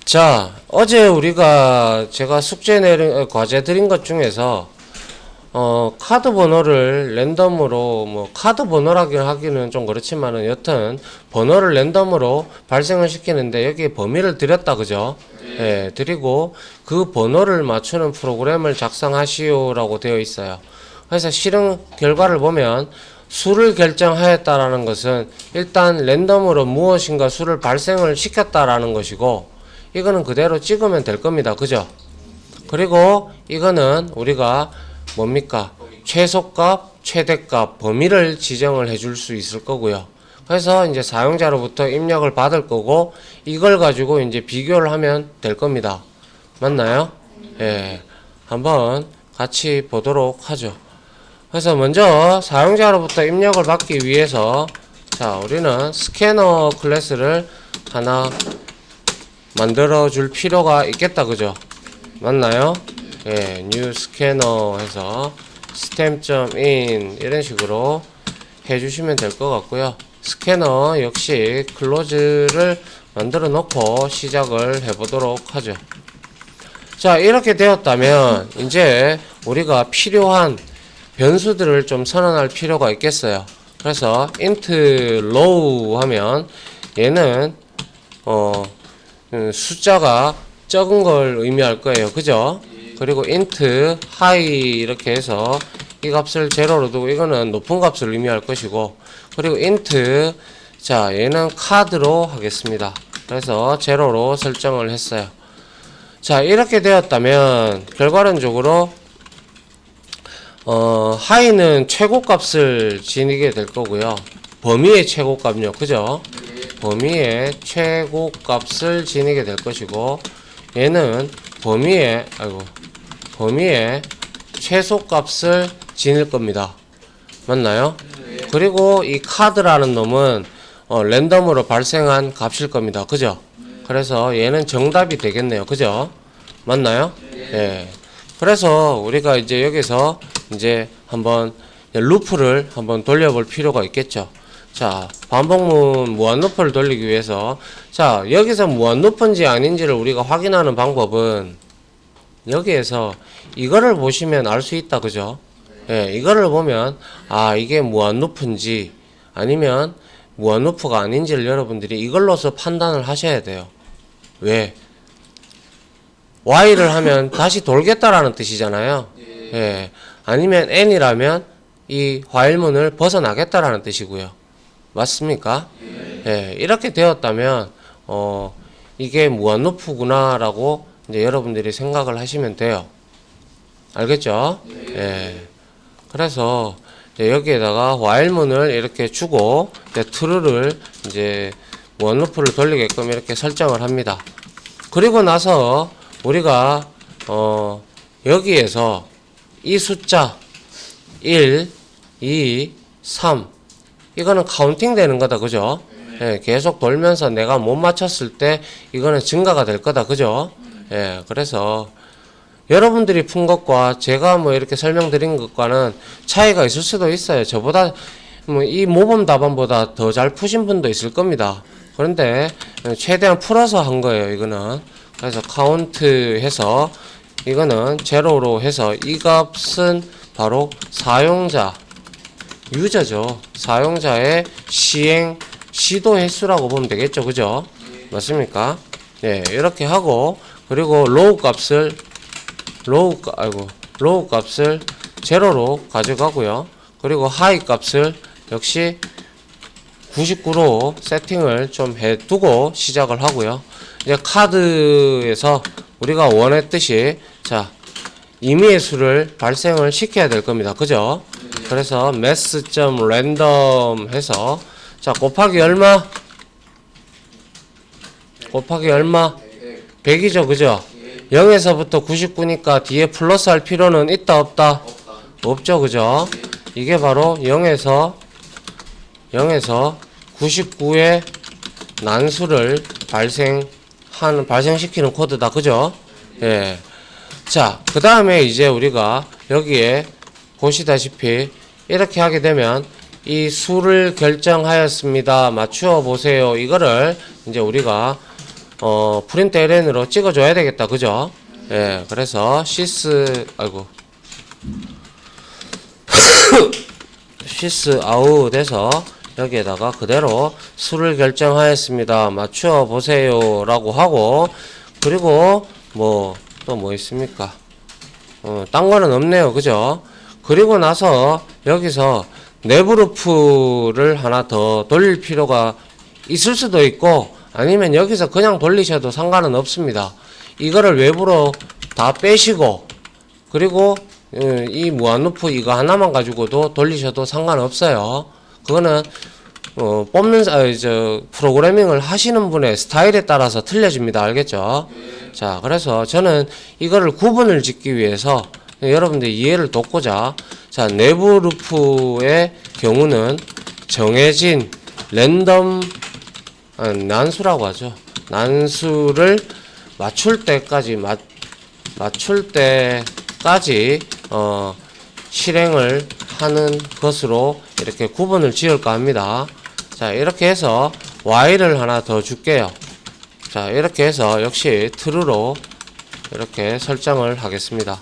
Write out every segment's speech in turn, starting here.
자, 어제 제가 과제 드린 것 중에서, 카드 번호를 랜덤으로, 카드 번호라고 하기는 좀 그렇지만은, 여튼, 번호를 랜덤으로 발생을 시키는데, 여기에 범위를 드렸다, 그죠? 예, 드리고, 그 번호를 맞추는 프로그램을 작성하시오라고 되어 있어요. 그래서 실행 결과를 보면, 수를 결정하였다라는 것은, 일단 랜덤으로 무엇인가 수를 발생을 시켰다라는 것이고, 이거는 그대로 찍으면 될 겁니다. 그죠? 그리고 이거는 우리가 뭡니까? 최소값, 최대값, 범위를 지정을 해줄 수 있을 거고요. 그래서 이제 사용자로부터 입력을 받을 거고, 이걸 가지고 이제 비교를 하면 될 겁니다. 맞나요? 예. 한번 같이 보도록 하죠. 그래서 먼저 사용자로부터 입력을 받기 위해서, 자, 우리는 스캐너 클래스를 하나 만들어 줄 필요가 있겠다, 맞나요? 예, new scanner 해서 stem.in 이런 식으로 해주시면 될 것 같고요. 스캐너 역시 클로즈를 만들어 놓고 시작을 해보도록 하죠. 자, 이렇게 되었다면 이제 우리가 필요한 변수들을 좀 선언할 필요가 있겠어요. 그래서 int low 하면 얘는 숫자가 적은 걸 의미할 거예요. 그죠? 그리고 int high 이렇게 해서 이 값을 제로로 두고 이거는 높은 값을 의미할 것이고, 그리고 int 자, 얘는 카드로 하겠습니다. 그래서 제로로 설정을 했어요. 자, 이렇게 되었다면 결과론적으로 high는 최고값을 지니게 될 거고요. 범위의 최고값요. 그죠? 범위의 최고값을 지니게 될 것이고, 얘는 범위의 최소값을 지닐 겁니다. 맞나요? 그리고 이 카드라는 놈은 랜덤으로 발생한 값일 겁니다. 그죠? 그래서 얘는 정답이 되겠네요. 그죠? 맞나요? 예. 그래서 우리가 이제 여기서 이제 한번 루프를 한번 돌려볼 필요가 있겠죠. 자, 반복문 무한루프를 돌리기 위해서, 자, 여기서 무한루프인지 아닌지를 우리가 확인하는 방법은 여기에서 이거를 보시면 알 수 있다. 그죠? 예, 이거를 보면 아, 이게 무한루프인지 아니면 무한루프가 아닌지를 여러분들이 이걸로서 판단을 하셔야 돼요. 왜? y를 하면 다시 돌겠다라는 뜻이잖아요. 예. 아니면 n이라면 이 while문을 벗어나겠다라는 뜻이고요. 맞습니까? 예. 이렇게 되었다면 이게 무한루프구나라고 이제 여러분들이 생각을 하시면 돼요. 알겠죠? 예. 그래서 이제 여기에다가 while문을 이렇게 주고 이제 true를 이제 무한루프를 돌리게끔 이렇게 설정을 합니다. 그리고 나서 우리가 여기에서 이 숫자 1, 2, 3 이거는 카운팅 되는 거다. 그죠? 예, 계속 돌면서 내가 못 맞췄을 때 이거는 증가가 될 거다. 그죠? 예, 그래서 여러분들이 푼 것과 제가 뭐 이렇게 설명드린 것과는 차이가 있을 수도 있어요. 저보다 이 모범 답안보다 더 잘 푸신 분도 있을 겁니다. 그런데 최대한 풀어서 한 거예요. 이거는. 그래서 카운트 해서 이거는 제로로 해서 이 값은 바로 사용자 유저죠. 사용자의 시도 횟수라고 보면 되겠죠. 그죠? 맞습니까? 네, 이렇게 하고, 그리고 로우 값을 제로로 가져가고요. 그리고 하이 값을 역시 99로 세팅을 좀 해두고 시작을 하고요. 이제 카드에서 우리가 원했듯이, 자, 임의의 수를 발생을 시켜야 될 겁니다. 그죠? 그래서 mass.random 해서, 자, 곱하기 얼마? 곱하기 얼마? 100이죠. 그죠? 0에서부터 99니까 뒤에 플러스 할 필요는 있다 없다? 없죠. 그죠? 이게 바로 0에서 99의 난수를 발생시키는 코드다. 그죠? 예. 자, 그 다음에 이제 우리가 여기에 보시다시피 이렇게 하게 되면 이 수를 결정하였습니다. 맞추어 보세요. 이거를 이제 우리가 프린트 LN으로 찍어줘야 되겠다. 그죠? 예, 그래서 sys, 아이고. sys out 해서 여기에다가 그대로 수를 결정하였습니다. 맞추어 보세요. 라고 하고, 그리고 또 뭐 있습니까? 딴 거는 없네요. 그죠? 그리고 나서 여기서 내부 루프를 하나 더 돌릴 필요가 있을 수도 있고, 아니면 여기서 그냥 돌리셔도 상관은 없습니다. 이거를 외부로 다 빼시고, 그리고 이 무한 루프 이거 하나만 가지고도 돌리셔도 상관없어요. 그거는 프로그래밍을 하시는 분의 스타일에 따라서 틀려집니다. 알겠죠? 자, 그래서 저는 이거를 구분을 짓기 위해서 여러분들 이해를 돕고자, 자, 내부 루프의 경우는 정해진 랜덤 난수라고 하죠. 난수를 맞출 때까지 실행을 하는 것으로 이렇게 구분을 지을까 합니다. 자, 이렇게 해서 while을 하나 더 줄게요. 자, 이렇게 해서 역시 true로 이렇게 설정을 하겠습니다.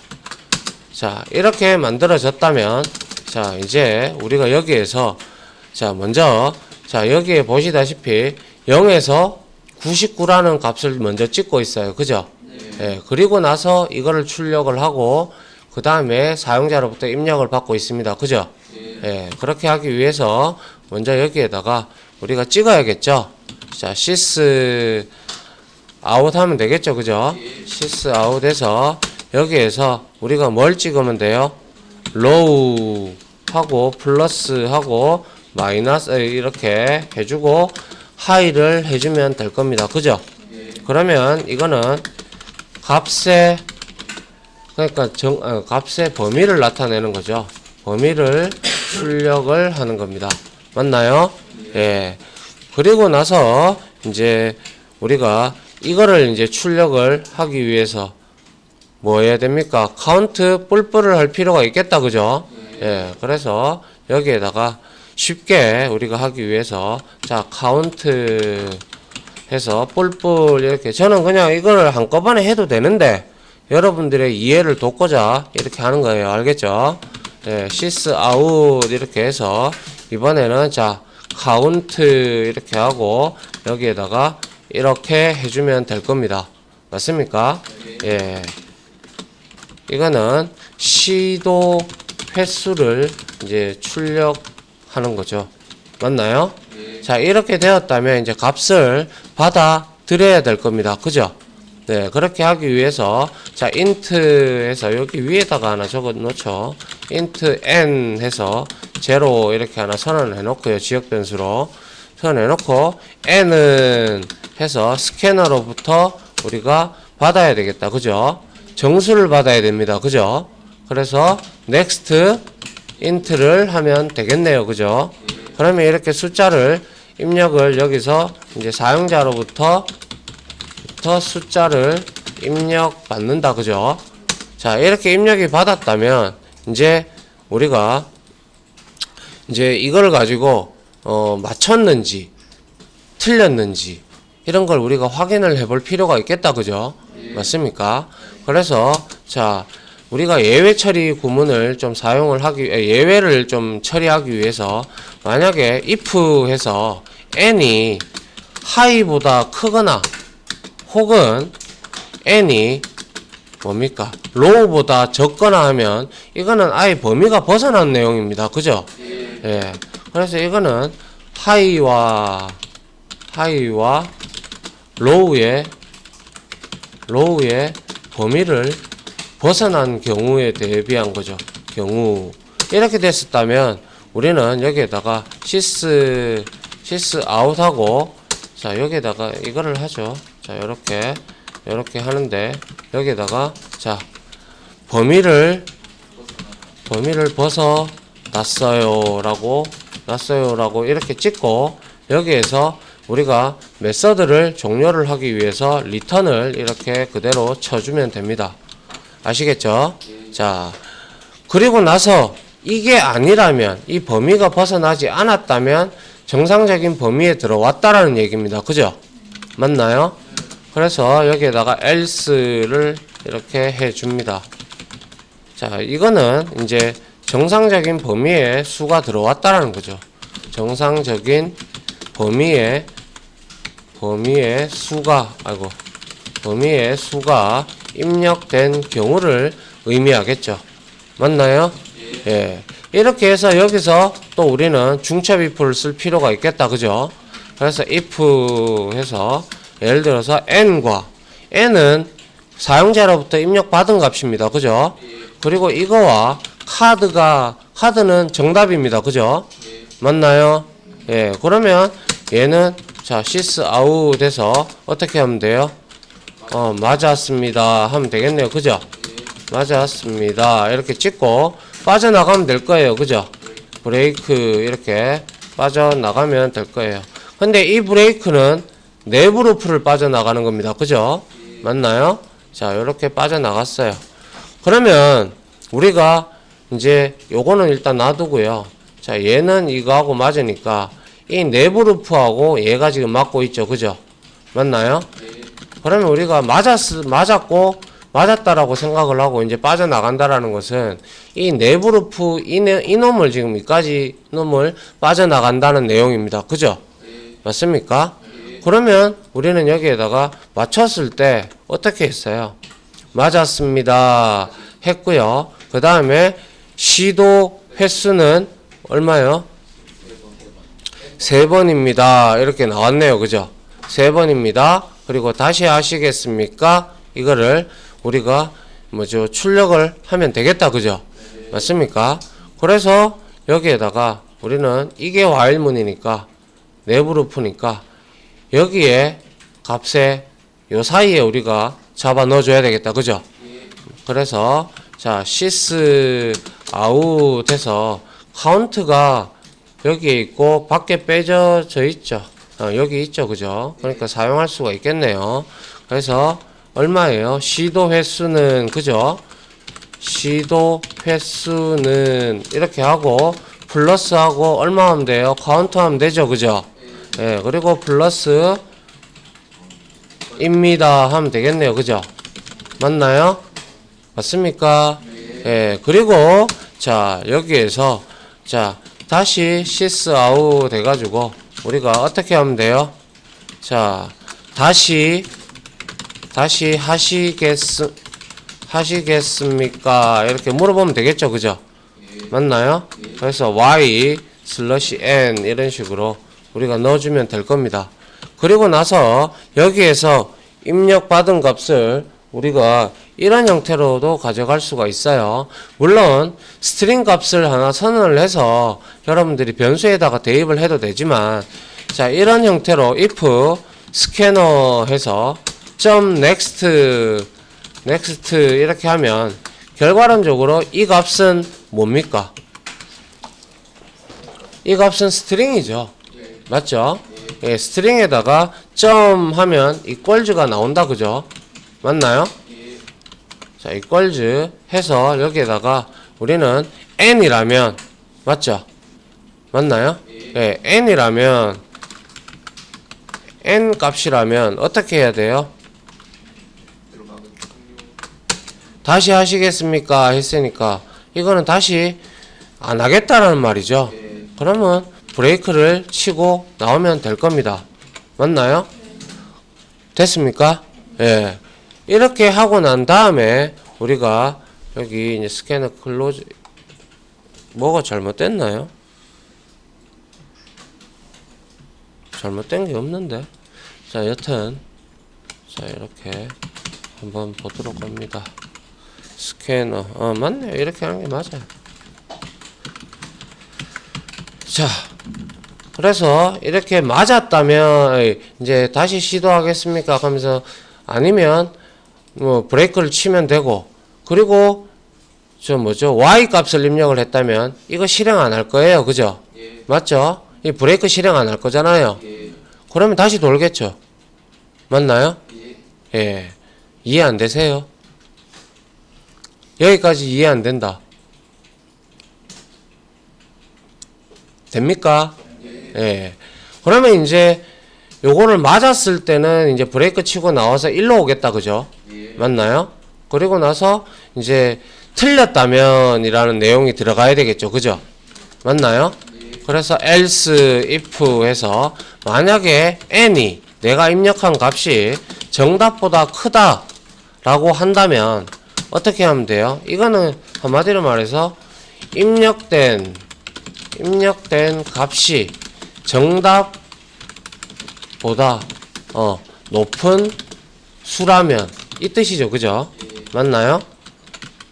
자, 이렇게 만들어졌다면, 자, 이제 우리가 여기에서, 자, 먼저, 자, 여기에 보시다시피 0에서 99라는 값을 먼저 찍고 있어요. 그죠? 예, 그리고 나서 이거를 출력을 하고, 그 다음에 사용자로부터 입력을 받고 있습니다. 그죠? 예, 그렇게 하기 위해서 먼저 여기에다가 우리가 찍어야겠죠? 자, sys out 하면 되겠죠? 그죠? sys out 해서 여기에서 우리가 뭘 찍으면 돼요? low 하고 플러스 하고 마이너스 이렇게 해주고 high를 해주면 될 겁니다. 그죠? 그러면 이거는 값의 범위를 나타내는 거죠. 범위를 출력을 하는 겁니다. 맞나요? 예. 그리고 나서 이제 우리가 이거를 이제 출력을 하기 위해서 뭐 해야 됩니까? 카운트 뿔뿔을 할 필요가 있겠다. 그죠? 예. 그래서 여기에다가 쉽게 우리가 하기 위해서 자, 카운트 해서 뿔뿔 이렇게 저는 그냥 이거를 한꺼번에 해도 되는데 여러분들의 이해를 돕고자 이렇게 하는 거예요. 알겠죠? 예, sys out 이렇게 해서 이번에는 자, count 이렇게 하고 여기에다가 이렇게 해주면 될 겁니다. 맞습니까? 예. 이거는 시도 횟수를 이제 출력하는 거죠. 맞나요? 자, 이렇게 되었다면 이제 값을 받아들여야 될 겁니다. 그죠? 네, 그렇게 하기 위해서 자, int 해서 여기 위에다가 하나 적어 놓죠. int n 해서 0 이렇게 하나 선언을 해 놓고요. 지역 변수로 선언해 놓고 n은 해서 스캐너로부터 우리가 받아야 되겠다. 그죠? 정수를 받아야 됩니다. 그죠? 그래서 next int를 하면 되겠네요. 그죠? 그러면 이렇게 숫자를 입력을 여기서 이제 사용자로부터 숫자를 입력받는다. 그죠? 자, 이렇게 입력이 받았다면 이제 우리가 이제 이걸 가지고 맞췄는지 틀렸는지 이런 걸 우리가 확인을 해볼 필요가 있겠다. 그죠? 맞습니까? 그래서 자, 우리가 예외 처리 구문을 좀 예외를 좀 처리하기 위해서 만약에 if 해서 n이 high보다 크거나 혹은 n이 뭡니까? low보다 적거나 하면 이거는 아예 범위가 벗어난 내용입니다. 그죠? 예. 그래서 이거는 high와 low의 범위를 벗어난 경우에 대비한 거죠. 경우 이렇게 됐었다면 우리는 여기에다가 sys out 하고 자, 여기에다가 이거를 하죠. 자, 요렇게 하는데 여기에다가 자, 범위를 벗어났어요 라고 이렇게 찍고 여기에서 우리가 메서드를 종료를 하기 위해서 return을 이렇게 그대로 쳐주면 됩니다. 아시겠죠? 자, 그리고 나서 이게 아니라면 이 범위가 벗어나지 않았다면 정상적인 범위에 들어왔다라는 얘기입니다. 그죠? 맞나요? 그래서 여기에다가 else를 이렇게 해 줍니다. 자, 이거는 이제 정상적인 범위에 수가 들어왔다라는 거죠. 정상적인 범위에 수가 입력된 경우를 의미하겠죠. 맞나요? 예. 이렇게 해서 여기서 또 우리는 중첩 if를 쓸 필요가 있겠다. 그죠? 그래서 if 해서 예를 들어서 n은 사용자로부터 입력받은 값입니다. 그죠? 그리고 이거와 카드는 정답입니다. 그죠? 맞나요? 예. 그러면 얘는 자, sys out 돼서 어떻게 하면 돼요? 맞았습니다. 하면 되겠네요. 그죠? 맞았습니다. 이렇게 찍고 빠져나가면 될 거예요. 그죠? 브레이크 이렇게 빠져나가면 될 거예요. 근데 이 브레이크는 내부 루프를 빠져나가는 겁니다. 그죠? 맞나요? 자, 이렇게 빠져나갔어요. 그러면 우리가 이제 요거는 일단 놔두고요. 자, 얘는 이거하고 맞으니까 이 내부 루프하고 얘가 지금 맞고 있죠. 그죠? 맞나요? 그러면 우리가 맞았다라고 생각을 하고 이제 빠져나간다라는 것은 이 내부 루프 이놈을 지금 이까지 놈을 빠져나간다는 내용입니다. 그죠? 맞습니까? 그러면 우리는 여기에다가 맞췄을 때 어떻게 했어요? 맞았습니다. 했고요. 그 다음에 시도 횟수는 얼마요? 3번입니다. 이렇게 나왔네요. 그죠? 3번입니다. 그리고 다시 하시겠습니까? 이거를 우리가 출력을 하면 되겠다. 그죠? 맞습니까? 그래서 여기에다가 우리는 이게 while문이니까 내부 루프니까 여기에 값에 요 사이에 우리가 잡아 넣어줘야 되겠다. 그죠? 그래서 자, sys out 해서 카운트가 여기에 있고 밖에 빼져져 있죠. 여기 있죠. 그죠? 그러니까 사용할 수가 있겠네요. 그래서 얼마예요? 시도 횟수는 그죠? 시도 횟수는 이렇게 하고 플러스하고 얼마 하면 돼요? 카운트 하면 되죠. 그죠? 예, 그리고 플러스 입니다 하면 되겠네요. 그죠? 맞나요? 맞습니까? 예, 그리고 자, 여기에서 자, 다시 sys out 돼가지고 우리가 어떻게 하면 돼요? 자, 다시 하시겠습니까? 이렇게 물어보면 되겠죠. 그죠? 맞나요? 그래서 y/n 이런 식으로 우리가 넣어주면 될 겁니다. 그리고 나서 여기에서 입력받은 값을 우리가 이런 형태로도 가져갈 수가 있어요. 물론 스트링 값을 하나 선언을 해서 여러분들이 변수에다가 대입을 해도 되지만 자, 이런 형태로 if 스캐너 해서 .next 이렇게 하면 결과론적으로 이 값은 뭡니까? 이 값은 스트링이죠. 맞죠? 예, 스트링에다가 점 하면 equals가 나온다. 그죠? 맞나요? 자, equals 해서 여기에다가 우리는 n이라면 맞죠? 맞나요? 예, n이라면 n 값이라면 어떻게 해야 돼요? 다시 하시겠습니까? 했으니까 이거는 다시 안 하겠다라는 말이죠. 그러면 브레이크를 치고 나오면 될 겁니다. 맞나요? 됐습니까? 예. 이렇게 하고 난 다음에 우리가 여기 이제 스캐너 클로즈 뭐가 잘못됐나요? 잘못된 게 없는데. 자, 여튼 자, 이렇게 한번 보도록 합니다. 스캐너 맞네요. 이렇게 하는 게 맞아요. 자, 그래서 이렇게 맞았다면 이제 다시 시도하겠습니까? 하면서 아니면 뭐 브레이크를 치면 되고, 그리고 저 뭐죠? Y 값을 입력을 했다면 이거 실행 안 할 거예요. 그죠? 예. 맞죠? 이 브레이크 실행 안 할 거잖아요. 예. 그러면 다시 돌겠죠. 맞나요? 예. 예. 이해 안 되세요? 여기까지 이해 안 된다. 됩니까? 예. 그러면 이제 요거를 맞았을 때는 이제 브레이크 치고 나와서 일로 오겠다. 그죠? 예. 맞나요? 그리고 나서 이제 틀렸다면이라는 내용이 들어가야 되겠죠. 그죠? 맞나요? 예. 그래서 else if 해서 만약에 n이 내가 입력한 값이 정답보다 크다 라고 한다면 어떻게 하면 돼요? 이거는 한마디로 말해서 입력된 값이 정답보다 높은 수라면 이 뜻이죠. 그죠? 예. 맞나요?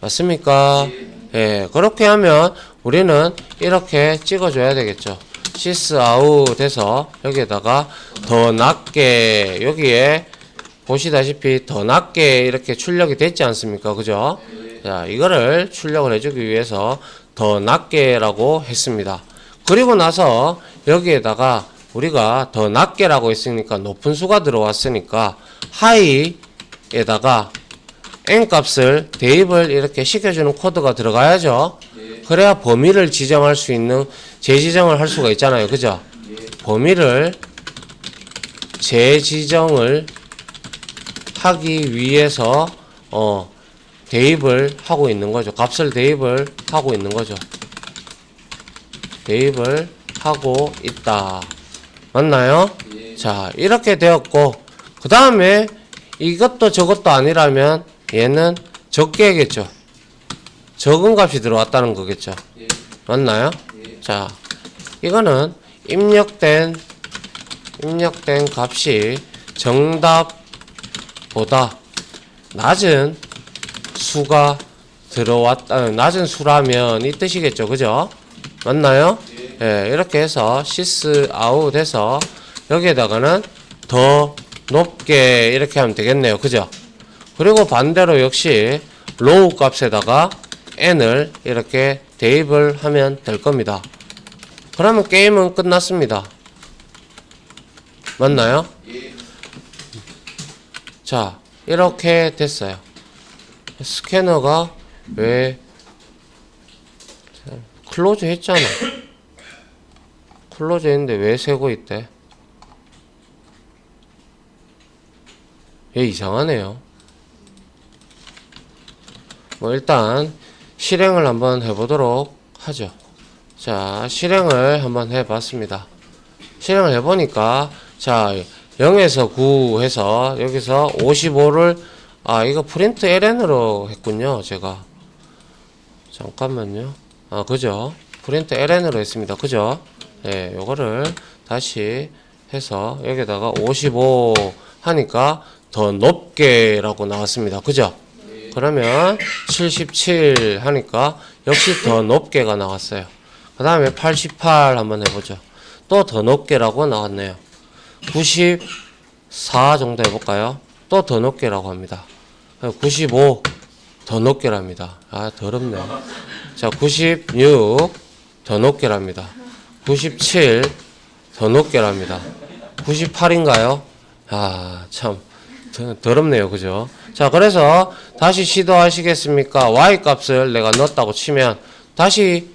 맞습니까? 예. 예, 그렇게 하면 우리는 이렇게 찍어줘야 되겠죠. sys out 해서 여기에다가 더 낮게, 여기에 보시다시피 더 낮게 이렇게 출력이 됐지 않습니까? 그죠? 예. 자, 이거를 출력을 해주기 위해서 더 낮게라고 했습니다. 그리고 나서 여기에다가 우리가 더 낮게라고 했으니까 높은 수가 들어왔으니까 high에다가 n 값을 대입을 이렇게 시켜주는 코드가 들어가야죠. 예. 그래야 범위를 지정할 수 있는 재지정을 할 수가 있잖아요. 그죠? 예. 범위를 재지정을 하기 위해서 대입을 하고 있는 거죠. 값을 대입을 하고 있는 거죠. 대입을 하고 있다. 맞나요? 예. 자, 이렇게 되었고 그 다음에 이것도 저것도 아니라면 얘는 적게겠죠. 적은 값이 들어왔다는 거겠죠. 예. 맞나요? 예. 자, 이거는 입력된 값이 정답보다 낮은 수가 들어왔다, 낮은 수라면 이 뜻이겠죠. 그죠? 맞나요? 예, 이렇게 해서 sys out 해서 여기에다가는 더 높게 이렇게 하면 되겠네요. 그죠? 그리고 반대로 역시 low 값에다가 n을 이렇게 대입을 하면 될 겁니다. 그러면 게임은 끝났습니다. 맞나요? 예. 자, 이렇게 됐어요. 스캐너가 왜 클로즈 했잖아. 클로즈 했는데 왜 세고 있대? 얘 이상하네요. 뭐 일단 실행을 한번 해보도록 하죠. 자, 실행을 한번 해봤습니다. 실행을 해보니까 자 0에서 9 해서 여기서 55를 이거 프린트 ln으로 했군요. 제가 잠깐만요. 그죠? 프린트 ln으로 했습니다. 그죠? 네, 요거를 다시 해서 여기다가 55 하니까 더 높게 라고 나왔습니다. 그죠? 그러면 77 하니까 역시 더 높게가 나왔어요. 그 다음에 88 한번 해보죠. 또 더 높게라고 나왔네요. 94 정도 해볼까요? 또 더 높게라고 합니다. 95 더 높게랍니다. 더럽네. 자, 96 더 높게랍니다. 97 더 높게랍니다. 98인가요? 참 더럽네요. 그죠? 자, 그래서 다시 시도하시겠습니까? Y 값을 내가 넣었다고 치면 다시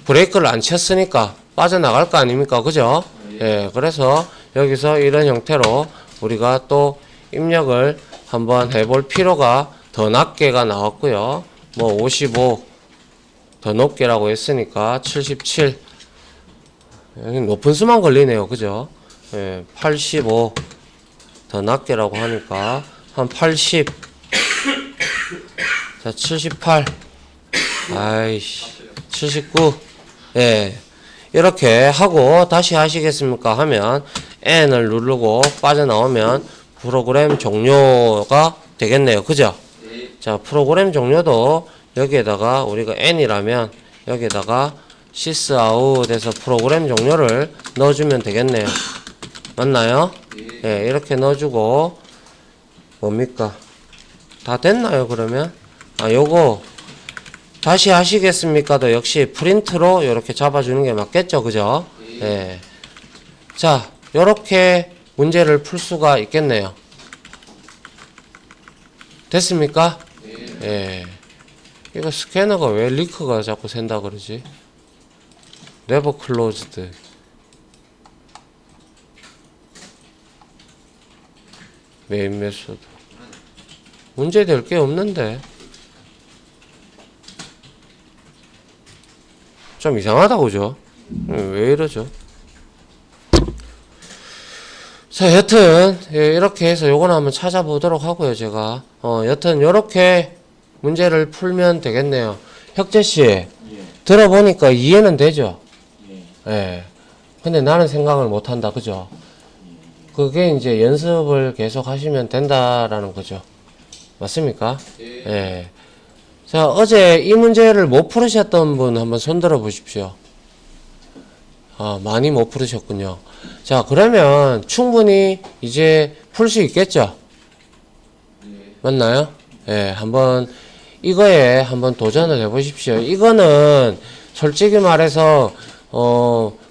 브레이크를 안 쳤으니까 빠져나갈 거 아닙니까? 그죠? 예, 그래서 여기서 이런 형태로 우리가 또 입력을 한번 해볼 필요가 더 낮게가 나왔고요. 뭐 55 더 높게라고 했으니까 77 여기 높은 수만 걸리네요. 그죠? 예, 85 더 낮게라고 하니까 한 80 자, 78 아이씨 79 예, 이렇게 하고 다시 하시겠습니까 하면 N을 누르고 빠져나오면 프로그램 종료가 되겠네요. 그죠? 자, 프로그램 종료도 여기에다가 우리가 N이라면 여기에다가 sys out 해서 프로그램 종료를 넣어주면 되겠네요. 맞나요? 예, 이렇게 넣어주고 뭡니까? 다 됐나요? 그러면 요거 다시 하시겠습니까도 역시 프린트로 이렇게 잡아주는 게 맞겠죠. 그죠? 예. 자, 요렇게 문제를 풀 수가 있겠네요. 됐습니까? 예. 이거 스캐너가 왜 링크가 자꾸 샌다 그러지? never closed. 메인 메소드. 문제 될 게 없는데. 좀 이상하다, 그죠? 왜 이러죠? 자, 여튼, 예, 이렇게 해서 요거는 한번 찾아보도록 하고요, 제가. 여튼, 요렇게 문제를 풀면 되겠네요. 혁재씨, 예. 들어보니까 이해는 되죠? 예. 예. 근데 나는 생각을 못 한다, 그죠? 그게 이제 연습을 계속 하시면 된다라는 거죠. 맞습니까? 예. 예. 자, 어제 이 문제를 못 풀으셨던 분 한번 손 들어 보십시오. 아, 많이 못 풀으셨군요. 자, 그러면 충분히 이제 풀 수 있겠죠? 예. 맞나요? 예, 한번 이거에 한번 도전을 해 보십시오. 이거는 솔직히 말해서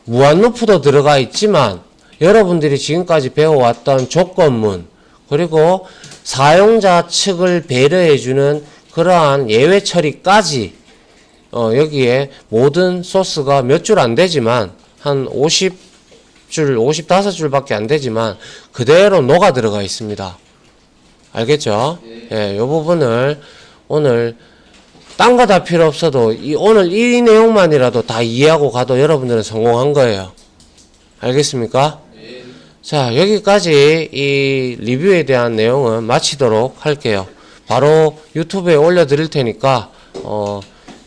무한루프도 들어가 있지만 여러분들이 지금까지 배워왔던 조건문 그리고 사용자 측을 배려해주는 그러한 예외 처리까지 여기에 모든 소스가 몇 줄 안 되지만 한 50줄, 55줄밖에 안 되지만 그대로 녹아 들어가 있습니다. 알겠죠? 예, 요 부분을 오늘 딴 거 다 필요 없어도 오늘 이 내용만이라도 다 이해하고 가도 여러분들은 성공한 거예요. 알겠습니까? 예. 자, 여기까지 이 리뷰에 대한 내용은 마치도록 할게요. 바로 유튜브에 올려드릴 테니까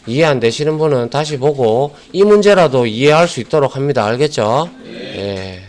이해 안 되시는 분은 다시 보고 이 문제라도 이해할 수 있도록 합니다. 알겠죠? 예.